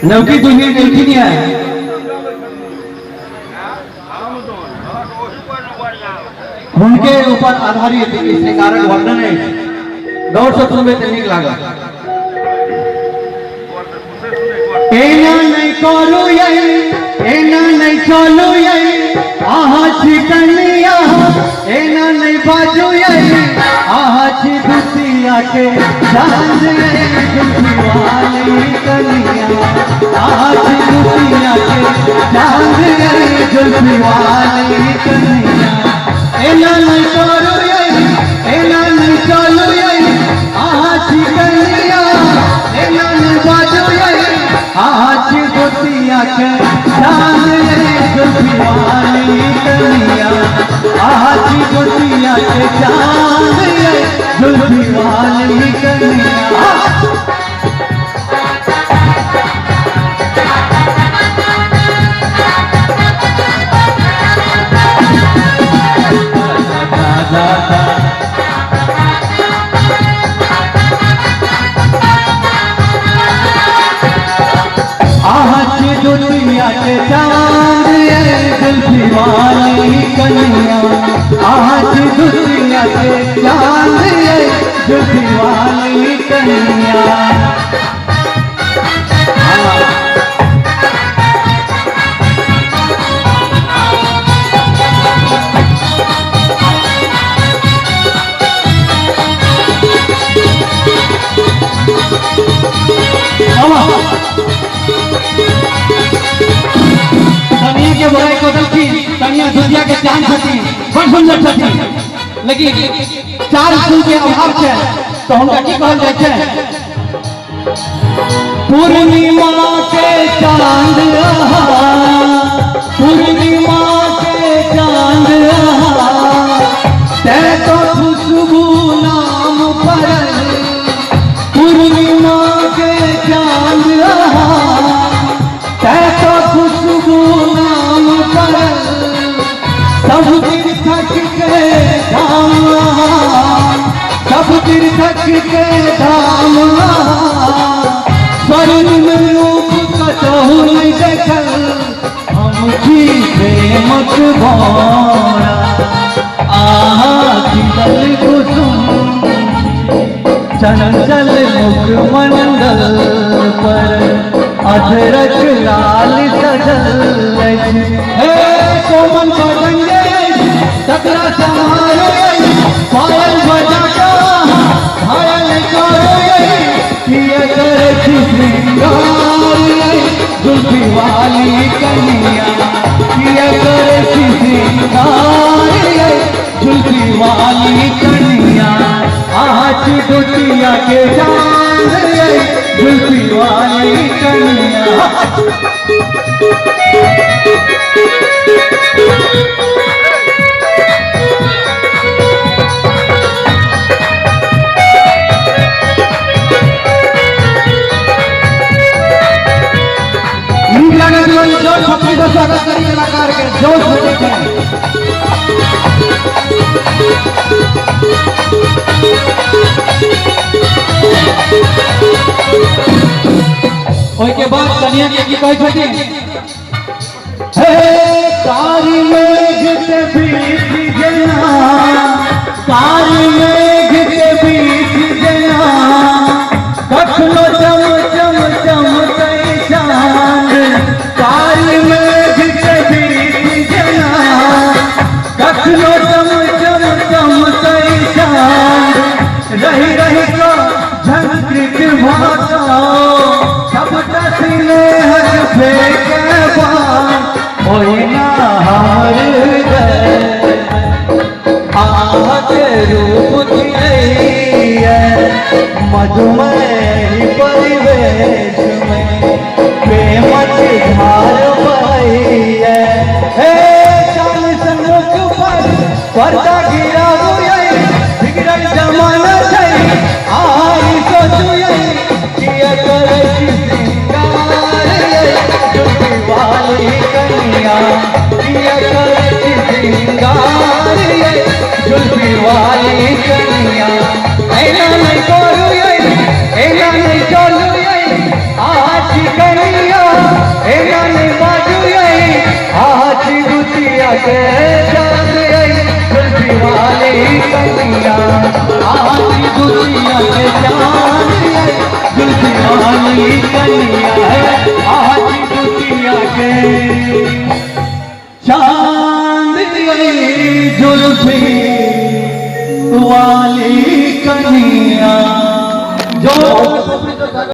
नवकी दुनिया देखी नहीं है। उनके ऊपर आधारित श्रृंगारक वर्णन है। गौर से सुनबे तो निक लागत। एना नहीं करू एना नहीं चलू आहा छिकनिया एना नहीं बाजू आहा छिदुतिया के चांद वाली कनिया आहा छिदुतिया के चांद वाली कनिया एना नहीं करू एना नहीं चलू आहा छिकनिया एना नहीं बाजू आज गोतिया के चांद वाली कनिया आज गोतिया के चांद वाली कनिया दुनिया के चांद जुल्फी वाली कनिया आज दुनिया के चांद जुल्फी वाली कनिया तनिया के बुराई को गलती तनिया दुनिया के चांद छथी बड़ सुंदर छथी लेकिन चार फूल के अभाव है तो हमका की कहल जाय छै पूर्णिमा के चांद पूर्णिमा के चांद ते तो खुशबू नाम पर पूर्णिमा के चांद ते तो खुशबू नाम पर सब तीर्थक के धाम सब तीर्थक के धाम स्वर्ण रूप कतहु नहीं देखल हम की प्रेमक भौरा आहा खिलल कुसुम चंचल मुख मंडल पर अधरक लाल सजल हे कोमल बजंगे सकरा समारो पायल बजा घायल करो किया कर श्रृंगार जुल्फी वाली कनिया किया कर श्रृंगार जुल्फी वाली कनिया आज दुतिया के चांद जुल्फी वाली कनिया जोर छपी को स्वागत करिए कलाकार के जोर से देखें ओई के बाद कन्या के की कहै छथिन हे कारी मेघ के बीच जना कारी मेघ के बीच जना कखनो चम चम चमकै चांद कारी मेघ के बीच जना कखनो चम चम चमकै चांद रही रही को झंकृत भाषा सबका स्नेह फेंके बाण होइना हमर आहत रूप खिलैया मधुमय परिवेश में प्रेमक धार बहैया हे चाल सन्मुख पर पर्दा गिरा बिगड़ल जमाना छै आई सोचू किया करे श्रृंगार जुल्फी वाली कनिया किया करे श्रृंगार जुल्फी वाली कनिया ऐना नहीं करू ऐना नहीं चलू आज कनिया के चांद आई जुल्फी वाली कन्या, आज दुनिया के चांद आई जुल्फी वाली कन्या है, आज दुनिया के चांद आई जुल्फी वाली कन्या। जो